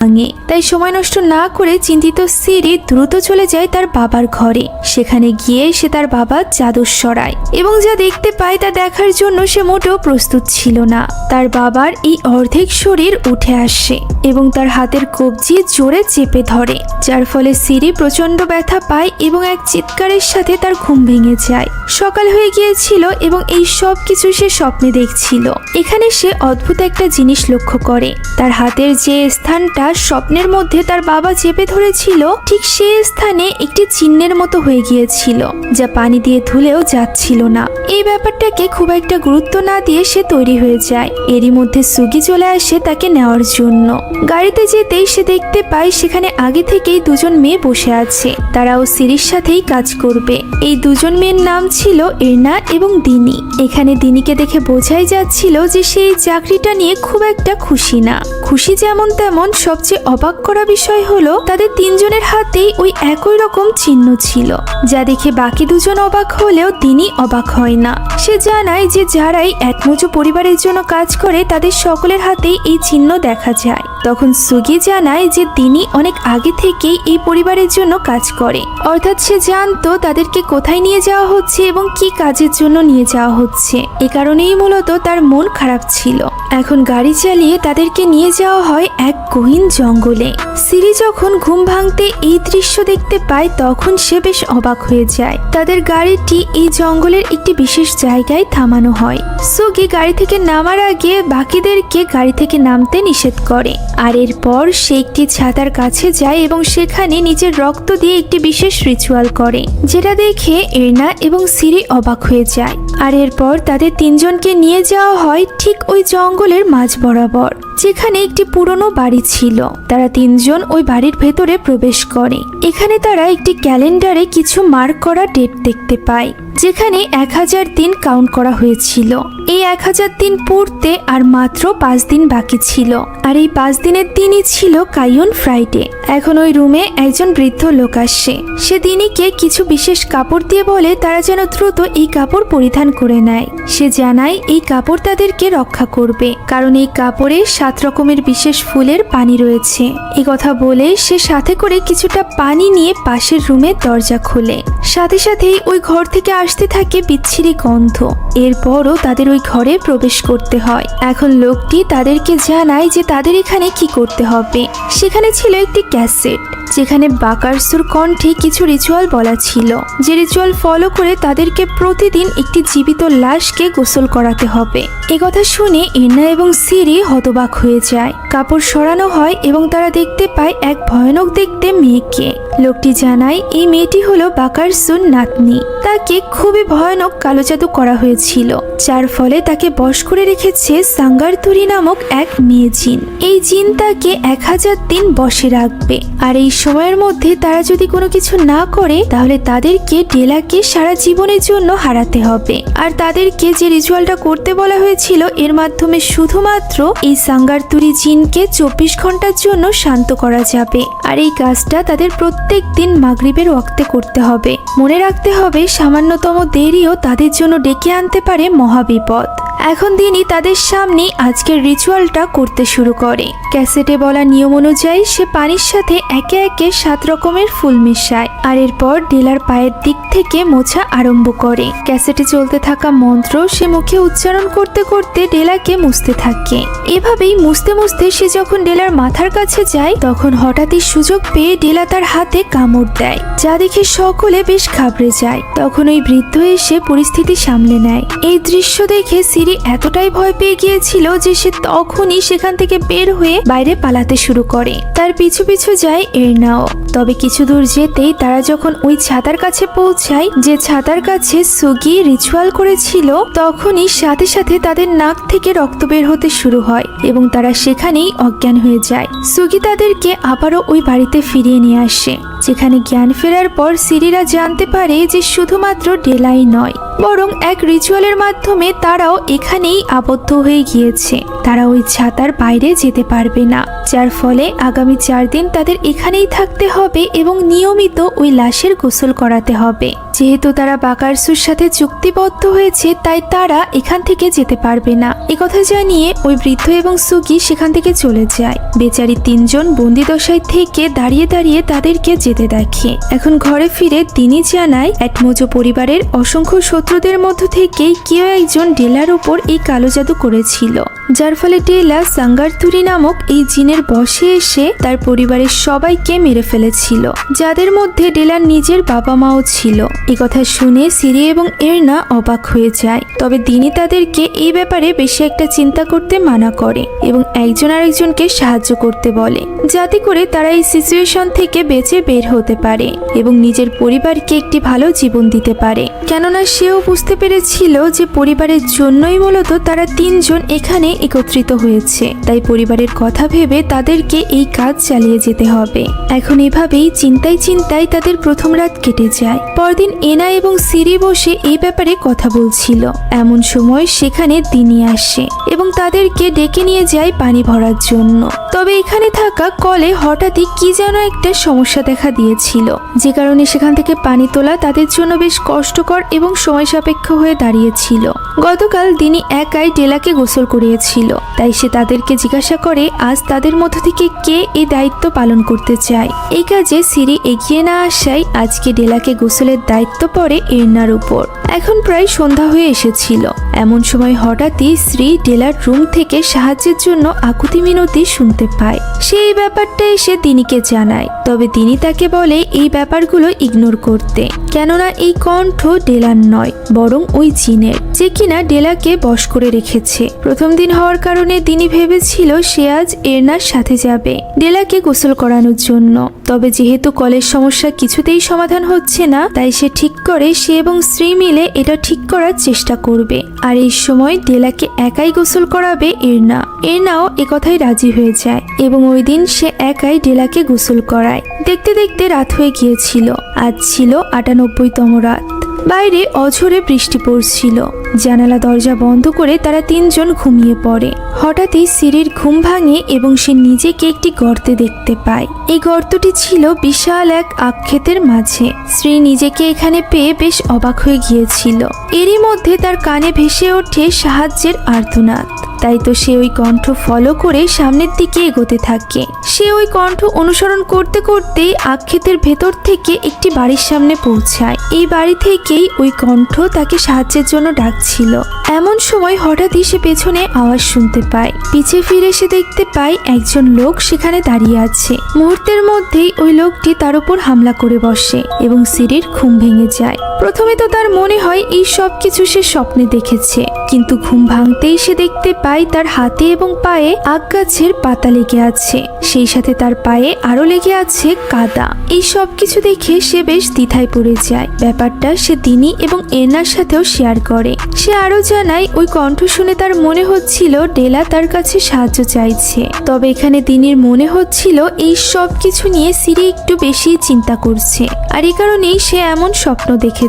ভাঙে। তাই সময় নষ্ট না করে চিন্তিত সিরি দ্রুত চলে যায় তার বাবার ঘরে। সেখানে গিয়ে সে তার বাবার চাদর সরায় এবং যা দেখতে পায় তা দেখার জন্য সে মোটেও প্রস্তুত ছিল না। তার বাবার এই অর্ধেক শরীর উঠে আসে এবং তার হাতের কবজি জোরে চেপে ধরে, যার ফলে সিরি প্রচন্ড ব্যথা পায় এবং এক চিৎকারের সাথে তার ঘুম ভেঙে যায়। সকাল হয়ে গিয়েছিল এবং এই সব কিছু সে স্বপ্নে দেখছিল। এখানে সে অদ্ভুত একটা জিনিস লক্ষ্য করে। তার হাতের যে স্থানটা স্বপ্নের মধ্যে তার বাবা চেপে ধরেছিল, ঠিক সেই স্থানে একটি চিহ্নের মতো হয়ে গিয়েছিল, যা পানি দিয়ে ধুলেও যাচ্ছিল না। এই ব্যাপারটাকে খুব একটা গুরুত্ব না দিয়ে সে তৈরি হয়ে যায়। এরই মধ্যে সুগি চলে আসে তাকে নেওয়ার জন্য। গাড়িতে যেতেই সে দেখতে পায় সেখানে আগে থেকেই দুজন মেয়ে বসে আছে। তারাও সিরির সাথেই কাজ করবে। এই দুজন মেয়ের নাম ছিল এরনা এবং দিনি। এখানে দিনিকে দেখে বোঝাই যাচ্ছিল যে সে এই চাকরিটা নিয়ে খুব একটা খুশি না। খুশি যেমন তেমন সবচেয়ে অবাক করা বিষয় হলো তাদের তিনজনের হাতেই ওই একই রকম চিহ্ন ছিল, যা দেখে বাকি দুজন অবাক হলেও দিনি অবাক হয় না। সে জানায় যে যারাই একমুজো পরিবারের জন্য কাজ করে তাদের সকলের হাতেই এই চিহ্ন দেখা যায়। তখন সুগি জানায় যে দিনি অনেক আগে থেকেই এই পরিবারের জন্য কাজ করে, অর্থাৎ সে জানতো তাদেরকে কোথায় নিয়ে যাওয়া হচ্ছে এবং কি কাজের জন্য নিয়ে যাওয়া হচ্ছে। এ কারণেই মূলত তার মন খারাপ ছিল। এখন গাড়ি চালিয়ে তাদেরকে নিয়ে যাওয়া হয় এক গহীন জঙ্গলে। সিরি যখন ঘুম ভাঙতে এই দৃশ্য দেখতে পায় তখন সে বেশ অবাক হয়ে যায়। তাদের গাড়িটি এই জঙ্গলের একটি বিশেষ জায়গায় থামানো হয়। সুগি গাড়ি থেকে নামার আগে বাকিদেরকে গাড়ি থেকে নামতে নিষেধ করে। আর এরপর সে একটি ছাতার কাছে যায় এবং সেখানে নিজের রক্ত দিয়ে একটি বিশেষ রিচুয়াল করে, যেটা দেখে এরনা এবং সিরি অবাক হয়ে যায়। আর এরপর তাদের তিনজনকে নিয়ে যাওয়া হয় ঠিক ওই জঙ্গলের মাঝ বরাবর, যেখানে একটি পুরনো বাড়ি ছিল। তারা তিনজন ওই বাড়ির ভেতরে প্রবেশ করে। এখানে তারা একটি ক্যালেন্ডারে কিছু মার্ক করা ডেট দেখতে পায়, যেখানে 1000 দিন কাউন্ট করা হয়েছিল। এই 1000 দিন পূর্তে আর মাত্র 5 দিন বাকি ছিল। আর এই 5 দিনের দিনই ছিল কাইয়ন ফ্রাইডে। এখন ওই রুমে একজন বৃদ্ধ লোক আসে। সে দিনিকে কিছু বিশেষ কাপড় দিয়ে বলে তারা যেন দ্রুত এই কাপড় পরিধান করে নেয়। সে জানায় এই কাপড় তাদেরকে রক্ষা করবে, কারণ এই কাপড়ে 7 রকমের বিশেষ ফুলের পানি রয়েছে। এই কথা বলে সে সাথে করে কিছুটা পানি নিয়ে পাশের রুমের দরজা খোলে। সাথে সাথেই ওই ঘর থেকে আসতে থাকে বিচ্ছিরি গন্ধ। এরপরও তাদের ওই ঘরে প্রবেশ করতে হয়। এখন লোকটি তাদেরকে জানায় যে তাদের এখানে কি করতে হবে। সেখানে ছিল একটি ক্যাসেট, যেখানে বাকারসুর কণ্ঠে কিছু রিচুয়াল বলা ছিল, যে রিচুয়াল ফলো করে তাদেরকে প্রতিদিন একটি জীবিত লাশকে গোসল করাতে হবে। একথা শুনে এরনা এবং সিরি হতবাক হয়ে যায়। কাপড় সরানো হয় এবং তারা দেখতে পায় এক ভয়ানক দেখতে মেয়েকে। লোকটি জানায় এই মেয়েটি হলো বাকারসুর নাতনি। তাকে খুবই ভয়ানক কালো জাদু করা হয়েছিল, যার ফলে তাকে বশ করে রেখেছে সাঙ্গারতুরি নামক এক মেয়ে জিন। এই জিন তাকে 1000 দিন বশে রাখবে। আর এই সময়ের মধ্যে তারা যদি কোনো কিছু না করে তাহলে তাদেরকে ডেলাকে সারা জীবনের জন্য হারাতে হবে। আর তাদেরকে যে রিচুয়ালটা করতে বলা হয়েছিল এর মাধ্যমে শুধুমাত্র এই সাঙ্গারতুরি জিনকে 24 ঘন্টার জন্য শান্ত করা যাবে। আর এই কাজটা তাদের প্রত্যেক দিন মাগরিবের ওয়াক্তে করতে হবে। মনে রাখতে হবে সামান্যতম দেরিও তাদের জন্য ডেকে আনতে পারে মহাবিপদ। এখন দিনই তাদের সামনে আজকের রিচুয়ালটা করতে শুরু করে। ক্যাসেটে বলা নিয়ম অনুযায়ী সে পানির সাথে একে একে 7 রকমের ফুল মেশায়। আর এরপর ডেলার পায়ের দিক থেকে মোছা আরম্ভ করে। ক্যাসেটে চলতে থাকা মন্ত্র সে মুখে উচ্চারণ করতে করতে ডেলাকে মুছতে থাকে। এভাবেই মুছতে মুছতে সে যখন ডেলার মাথার কাছে যায় তখন হঠাৎই সুযোগ পেয়ে ডেলা তার হাতে কামড় দেয়, যা দেখে সকলে বেশ ঘাবড়ে যায়। তখন ওই বৃদ্ধ এসে পরিস্থিতি সামলে নেয়। এই দৃশ্য দেখে সিরি এতটাই ভয় পেয়ে গিয়েছিল যে সে তখনই সেখান থেকে বের হয়ে বাইরে পালাতে শুরু করে। তার পিছু পিছু যায় এরনাও। তবে কিছু দূর যেতেই তারা যখন ওই ছাতার কাছে পৌঁছায়, যে ছাতার কাছে সুগি রিচুয়াল করেছিল, তখনই সাথে সাথে তাদের নাক থেকে রক্ত বের হতে শুরু হয় এবং তারা সেখানেই অজ্ঞান হয়ে যায়। সুগি তাদেরকে আবারও ওই বাড়িতে ফিরিয়ে নিয়ে আসে, যেখানে জ্ঞান ফেরার পর সিরিরা জানতে পারে যে শুধুমাত্র ডেলাই নয়, বরং এক রিচুয়ালের মাধ্যমে তারাও এখানেই আবদ্ধ হয়ে গিয়েছে। তারা ওই ছাতার বাইরে যেতে পারবে না, যার ফলে আগামী 4 দিন তাদের এখানেই থাকতে হবে এবং নিয়মিত ওই লাশের গোসল করাতে হবে। যেহেতু তারা বাকারসুর সাথে চুক্তিবদ্ধ হয়েছে, তাই তারা এখান থেকে যেতে পারবে না। একথা জানিয়ে ওই বৃদ্ধ এবং সুগি সেখান থেকে চলে যায়। বেচারি 3 জন বন্দিদশায় থেকে দাঁড়িয়ে দাঁড়িয়ে তাদেরকে যেতে দেখে। এখন ঘরে ফিরে তিনি জানায় অ্যাটমোজো পরিবারের অসংখ্য শত্রুদের মধ্য থেকেই কেউ একজন ডেলার উপর এই কালো জাদু করেছিল, যার ফলে ডেলা সাঙ্গারথুরি নামক এই জিনের বশে এসে তার পরিবারের সবাইকে মেরে ফেলেছিল, যাদের মধ্যে ডেলার নিজের বাবা মাও ছিল। এই কথা শুনে সিরি এবং এরনা অবাক হয়ে যায়। তবে দিনি তাদেরকে এই ব্যাপারে বেশি একটা চিন্তা করতে মানা করে এবং একজন আরেকজনকে সাহায্য করতে বলে, যাতে করে তারা এই সিচুয়েশন থেকে বেঁচে বের হতে পারে এবং নিজের পরিবারকে একটি ভালো জীবন দিতে পারে। কেননা সেও বুঝতে পেরেছিল যে পরিবারের জন্যই মূলত তারা 3 জন এখানে একত্রিত হয়েছে, তাই পরিবারের কথা ভেবে তাদেরকে এই কাজ চালিয়ে যেতে হবে। এখন এভাবেই চিন্তায় চিন্তায় তাদের প্রথম রাত কেটে যায়। পরদিন এনা এবং সিরি বসে এই ব্যাপারে কথা বলছিল। এমন সময় সেখানে দিনি আসে এবং তাদেরকে ডেকে নিয়ে যায় পানি ভরার জন্য। তবে এখানে থাকা কলে হঠাৎই কি যেন একটা সমস্যা দেখা দিয়েছিল, যে কারণে সেখান থেকে পানি তোলা তাদের জন্য বেশ কষ্টকর এবং সময় সাপেক্ষ হয়ে দাঁড়িয়েছিল। গতকাল দিনি একাই ডেলাকে গোসল করিয়েছিল, তাই সে তাদেরকে জিজ্ঞাসা করে আজ তাদের মধ্য থেকে কে এই দায়িত্ব পালন করতে চায়। এই কাজে সিরি এগিয়ে না আসায় আজকে ডেলাকে গোসলের দায়িত্ব পড়ে এরনার উপর। এখন প্রায় সন্ধ্যা হয়ে এসেছিল। এমন সময় হঠাৎই শ্রী ডেলার রুম থেকে সাহায্যের জন্য আকুতি মিনতি শুনতে পায়। সে এই ব্যাপারটা এসে দিনিকে জানায়, তবে দিনি তাকে বলে এই ব্যাপারগুলো ইগনোর করতে, কেননা এই কণ্ঠ ডেলার নয় বরং ওই জিনের, যে কিনা ডেলাকে বশ করে রেখেছে। প্রথম দিন হওয়ার কারণে দিনি ভেবেছিল সে আজ এরনার সাথে যাবে ডেলাকে গোসল করানোর জন্য। তবে যেহেতু কলের সমস্যা কিছুতেই সমাধান হচ্ছে না, তাই সে ঠিক করে সে এবং শ্রী মিলে এটা ঠিক করার চেষ্টা করবে। আর এই সময় ডেলাকে একাই গোসল করাবে এরনা। এরনাও একথাই রাজি হয়ে যায় এবং ওই দিন সে একাই ডেলাকে গোসল করায়। দেখতে দেখতে রাত হয়ে গিয়েছিল। আজ ছিল ৯৮তম রাত। বাইরে অঝোরে বৃষ্টি পড়ছিল। জানালা দরজা বন্ধ করে তারা 3 জন ঘুমিয়ে পড়ে। হঠাৎই সিরির ঘুম ভাঙে এবং সে নিজেকে একটি গর্তে দেখতে পায়। এই গর্তটি ছিল বিশাল এক আখক্ষেতের মাঝে। শ্রী নিজেকে এখানে পেয়ে বেশ অবাক হয়ে গিয়েছিল। এরই মধ্যে তার কানে ভেসে ওঠে সাহায্যের আর্তনাদ। তাই তো সে ওই কণ্ঠ ফলো করে সামনের দিকে এগোতে থাকে। সে ওই কণ্ঠ অনুসরণ করতে করতেই আখক্ষেতের ভেতর থেকে একটি বাড়ির সামনে পৌঁছায়। এই বাড়ি থেকেই ওই কণ্ঠ তাকে সাহায্যের জন্য ডাকছিল। এমন সময় হঠাৎই সে পেছনে আওয়াজ শুনতে পায়। পিছে ফিরে সে দেখতে পায় একজন লোক সেখানে দাঁড়িয়ে আছে। মুহূর্তের মধ্যেই ওই লোকটি তার উপর হামলা করে বসে এবং সিরির ঘুম ভেঙে যায়। প্রথমে তো তার মনে হয় এই সব কিছু সে স্বপ্নে দেখেছে, কিন্তু ঘুম ভাঙতেই সে দেখতে পায় তার হাতে এবং পায়ে আখ গাছের পাতা লেগে আছে, সেই সাথে তার পায়ে আরো লেগে আছে কাদা। এই সব কিছু দেখে সে বেশ দ্বিধায় পড়ে যায়। ব্যাপারটা সে দিনি এবং এরনার সাথেও শেয়ার করে। সে আরো জানায় ওই কণ্ঠ শুনে তার মনে হচ্ছিল ডেলা তার কাছে সাহায্য চাইছে। তবে এখানে দিনির মনে হচ্ছিল এই সব কিছু নিয়ে সিরি একটু বেশি চিন্তা করছে, আর এই কারণেই সে এমন স্বপ্ন দেখেছে।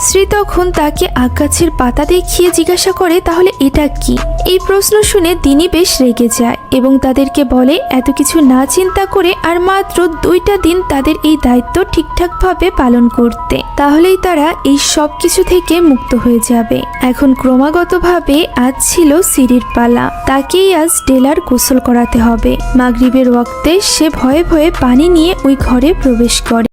শ্রী তখন তাকে আখ গাছের পাতা দেখিয়ে জিজ্ঞাসা করে তাহলে এটা কি। এই প্রশ্ন শুনে দিনি বেশ রেগে যায় এবং তাদেরকে বলে এত কিছু না চিন্তা করে আর মাত্র 2টা দিন তাদের এই দায়িত্ব ঠিকঠাকভাবে পালন করতে, তাহলেই তারা এই সব কিছু থেকে মুক্ত হয়ে যাবে। এখন ক্রমাগতভাবে আজ ছিল সিরির পালা। তাকেই আজ ডেলার গোসল করাতে হবে। মাগরিবের ওয়াক্তে সে ভয়ে ভয়ে পানি নিয়ে ওই ঘরে প্রবেশ করে।